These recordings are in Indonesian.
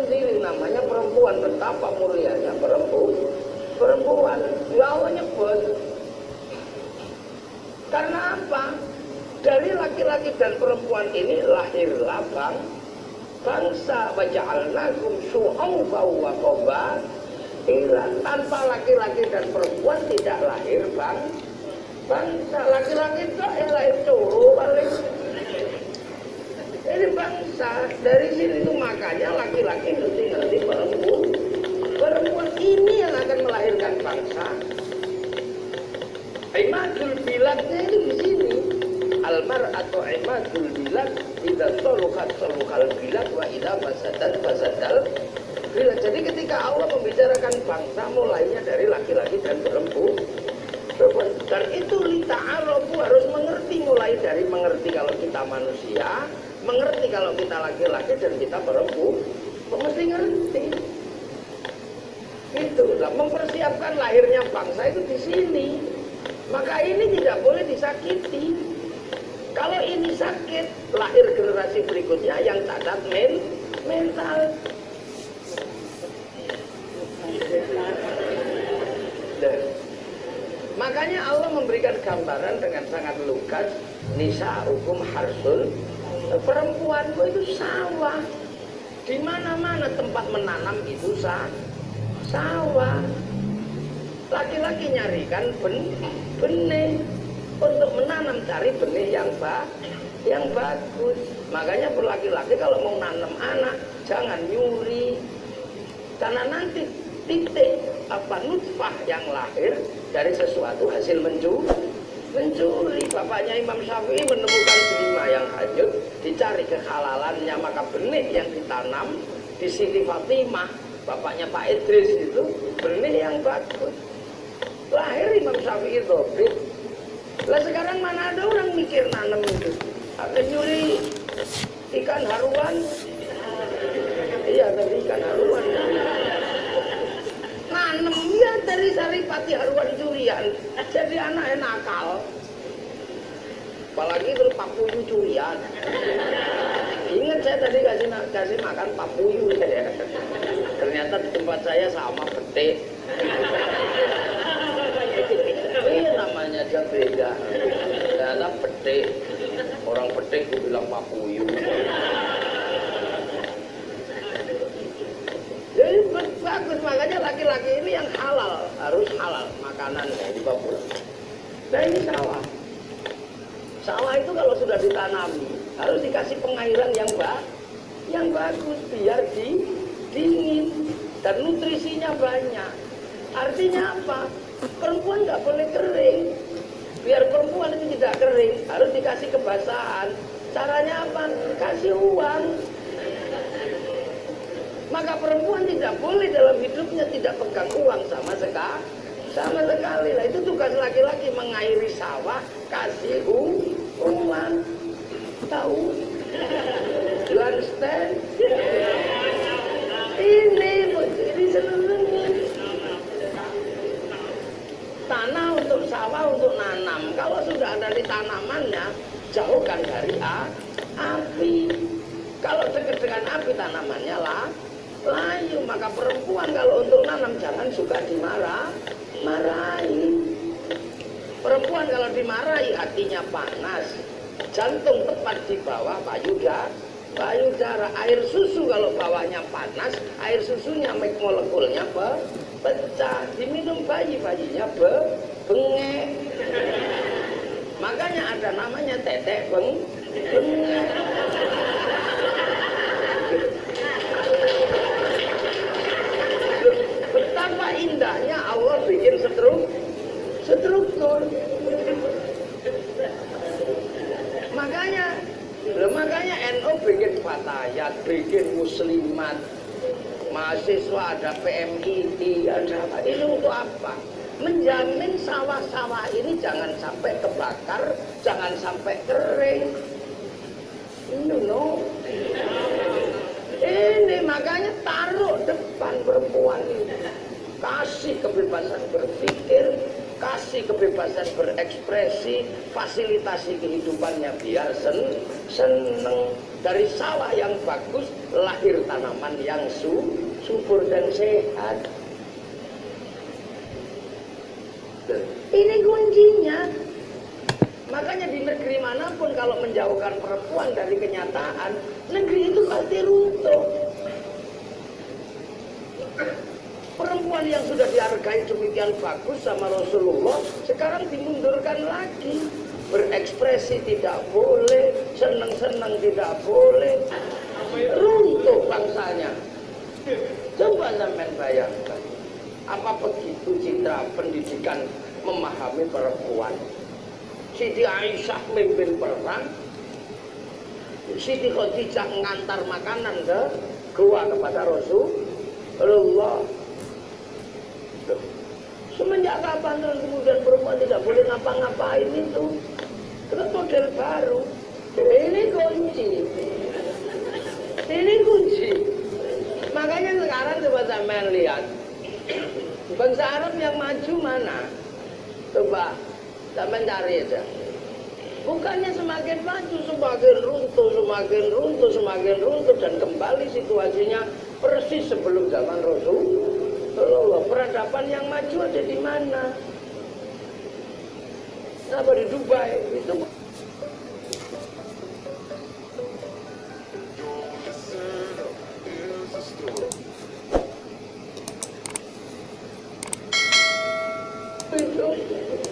sendiri namanya perempuan. Betapa mulianya perempuan. Allah nyebut. Karena apa? Dari laki-laki dan perempuan ini lahirlah bangsa. Wa ja'alnakum syu'uban wa qabaila. Tanpa laki-laki dan perempuan tidak lahir bangsa. Laki-laki itu lahir curu paling. Ini bangsa. Dari sini itu makanya laki-laki ngerti perempuan ini yang akan melahirkan bangsa. Imadul biladnya itu di sini. Almar atau imadul bilad idza saluhat salukal bilad wa idza fasadal bilad. Jadi ketika Allah membicarakan bangsa mulainya dari laki-laki dan perempuan. Dan itu lita'arafu harus mengerti, mulai dari mengerti kalau kita manusia, mengerti kalau kita laki-laki dan kita perempuan. Mesti ngerti. Itu lah, mempersiapkan lahirnya bangsa itu di sini. Maka ini tidak boleh disakiti. Kalau ini sakit, lahir generasi berikutnya yang cacat mental. Makanya Allah memberikan gambaran dengan sangat lugas. Nisa hukum harsul. Perempuanku itu sawah. Di mana-mana tempat menanam itu sawah. Laki-laki nyarikan benih untuk menanam, cari benih yang bagus. Makanya berlaki-laki kalau mau nanam anak jangan nyuri, karena nanti titik nutfah yang lahir dari sesuatu hasil mencuri. Bapaknya Imam Syafi'i menemukan delima yang hanyut, dicari kehalalannya, maka benih yang ditanam di Siti Fatimah, bapaknya Pak Idris itu benih yang bagus. Lahir Imam Syafi'i dobit. Lah sekarang mana ada orang mikir nanam itu? Ada nyuri ikan haruan. Iya, tadi ikan haruan. Nanam ya dari saripati haruan curian. Jadi anak nakal. Apalagi itu papuyu curian. Ingat saya tadi kasih makan papuyu ya. Ternyata di tempat saya sama petik. Ini namanya aja beda. Dalam petik, orang petik itu bilang papuyu. Jadi bagus, makanya laki-laki ini yang halal, harus halal makanannya di Papua. Nah ini sawah. Sawah itu kalau sudah ditanami harus dikasih pengairan yang bagus biar dingin dan nutrisinya banyak. Artinya apa? Perempuan nggak boleh kering. Biar perempuan itu tidak kering, harus dikasih kebasahan. Caranya apa? Kasih uang. Maka perempuan tidak boleh dalam hidupnya tidak pegang uang sama sekali. Lah itu tugas laki-laki, mengairi sawah, kasih uang. Tahu? You understand? Ini seluruhnya. Tanah untuk sawah, untuk nanam. Kalau sudah ada di tanamannya, jauhkan dari api. Kalau dekat dengan api tanamannya layu. Maka perempuan kalau untuk nanam jangan suka dimarahi. Perempuan kalau dimarahi hatinya panas, jantung tepat di bawah payudara. Air susu kalau bawahnya panas, air susunya molekulnya pecah, diminum bayinya bengek. Makanya ada namanya tetek bengek. Betapa indahnya Allah bikin struktur. Makanya NU bikin fatayat, bikin muslimat. Mahasiswa ada PMIT, ada apa? Ini untuk apa? Menjamin sawah-sawah ini jangan sampai kebakar, jangan sampai kering. You know? Ini makanya taruh depan perempuan ini. Kasih kebebasan berpikir, kasih kebebasan berekspresi, fasilitasi kehidupannya biar seneng. Dari sawah yang bagus lahir tanaman yang subur dan sehat. Ini kuncinya. Makanya di negeri manapun kalau menjauhkan perempuan dari kenyataan, negeri itu pasti runtuh. Perempuan yang sudah dihargai demikian bagus sama Rasulullah sekarang dimundurkan lagi. Berekspresi tidak boleh, senang-senang tidak boleh, runtuh bangsanya. Coba sampean bayangkan, apa begitu citra pendidikan memahami perempuan. Siti Aisyah memimpin perang, Siti Khadijah mengantar makanan ke gua kepada Rasulullah. Semenjak kapan kemudian perempuan tidak boleh ngapa-ngapain itu? Itu model baru. Ini kunci. Ini kunci. Makanya sekarang coba sampean lihat, bangsa Arab yang maju mana? Coba sampean cari aja. Bukannya semakin maju, semakin runtuh, semakin runtuh, semakin runtuh, dan kembali situasinya persis sebelum zaman Rasulullah. Peradaban yang maju ada di mana? Apa di Dubai? Itu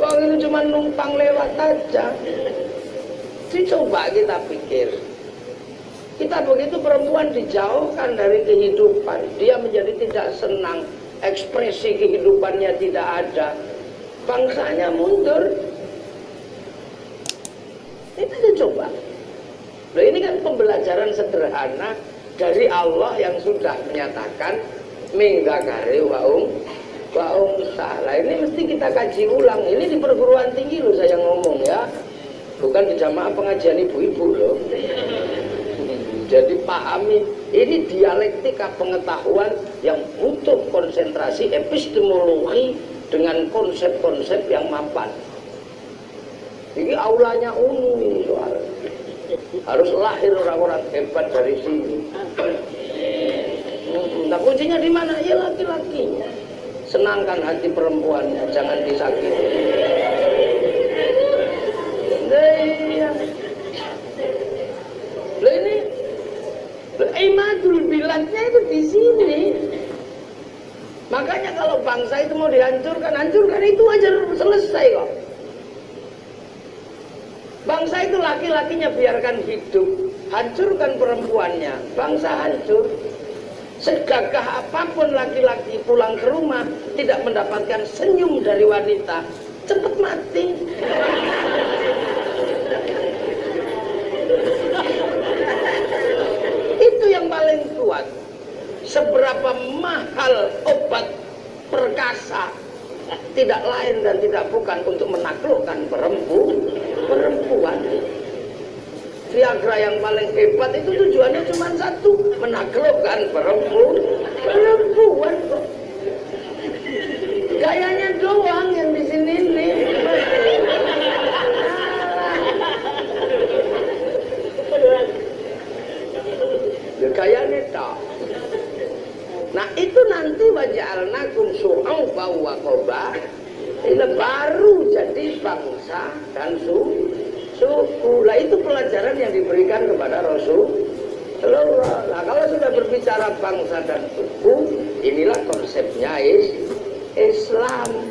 Wong itu cuma numpang lewat aja. Coba kita pikir, kita begitu perempuan dijauhkan dari kehidupan, dia menjadi tidak senang, ekspresi kehidupannya tidak ada, bangsanya mundur. Itu coba. Loh, ini kan pembelajaran sederhana dari Allah yang sudah menyatakan minggakare waung salah. Ini mesti kita kaji ulang. Ini di perguruan tinggi loh saya ngomong ya, bukan di jamaah pengajian ibu-ibu loh. Jadi pahami, ini dialektika pengetahuan yang butuh konsentrasi epistemologi dengan konsep-konsep yang mapan. Ini aulanya ini soal. Harus lahir orang-orang hebat dari sini. Nah kuncinya di mana? Ya laki-lakinya. Senangkan hati perempuannya, jangan disakiti. Iya. Loh ini imadul biladnya itu di sini. Makanya kalau bangsa itu mau dihancurkan, hancurkan itu aja selesai kok. Bangsa itu laki-lakinya biarkan hidup, hancurkan perempuannya, bangsa hancur. Segagah apapun laki-laki pulang ke rumah tidak mendapatkan senyum dari wanita, cepat mati. Itu yang paling kuat. Seberapa mahal obat perkasa, tidak lain dan tidak bukan untuk menaklukkan perempuan. Viagra yang paling hebat itu tujuannya cuma satu, menaklukkan perempuan kok. Gayanya doang yang di sini nih. Gayanya tak. Nah itu nanti waja'alnakum syu'uban wa qaba'ila, ini baru jadi bangsa dan suku. Lah itu pelajaran yang diberikan kepada Rasulullah. Nah kalau sudah berbicara bangsa dan suku, inilah konsepnya Islam.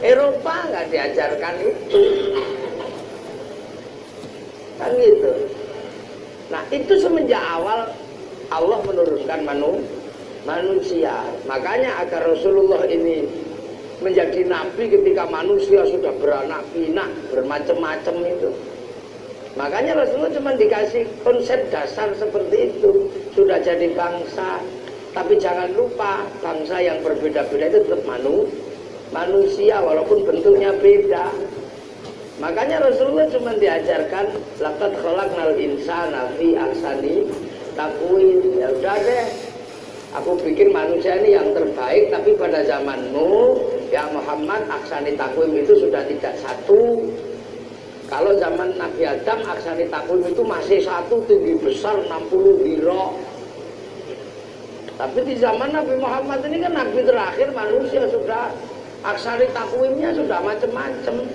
Eropa nggak diajarkan itu, kan gitu. Nah itu semenjak awal Allah menurunkan manusia. Makanya agar Rasulullah ini menjadi nabi ketika manusia sudah beranak pinak, bermacam-macam itu. Makanya Rasulullah cuma dikasih konsep dasar seperti itu. Sudah jadi bangsa, tapi jangan lupa bangsa yang berbeda-beda itu tetap manusia walaupun bentuknya beda. Makanya Rasulullah cuma diajarkan laqad khalaqnal insana fi ahsani taqwim. Ya udah deh, aku bikin manusia ini yang terbaik, tapi pada zamanmu ya Muhammad Muhammad aksani takwim itu sudah tidak satu. Kalau zaman Nabi Adam aksani takwim itu masih satu, tinggi besar 60 dirok. Tapi di zaman Nabi Muhammad ini kan Nabi terakhir manusia, sudah aksani takwimnya sudah macam-macam.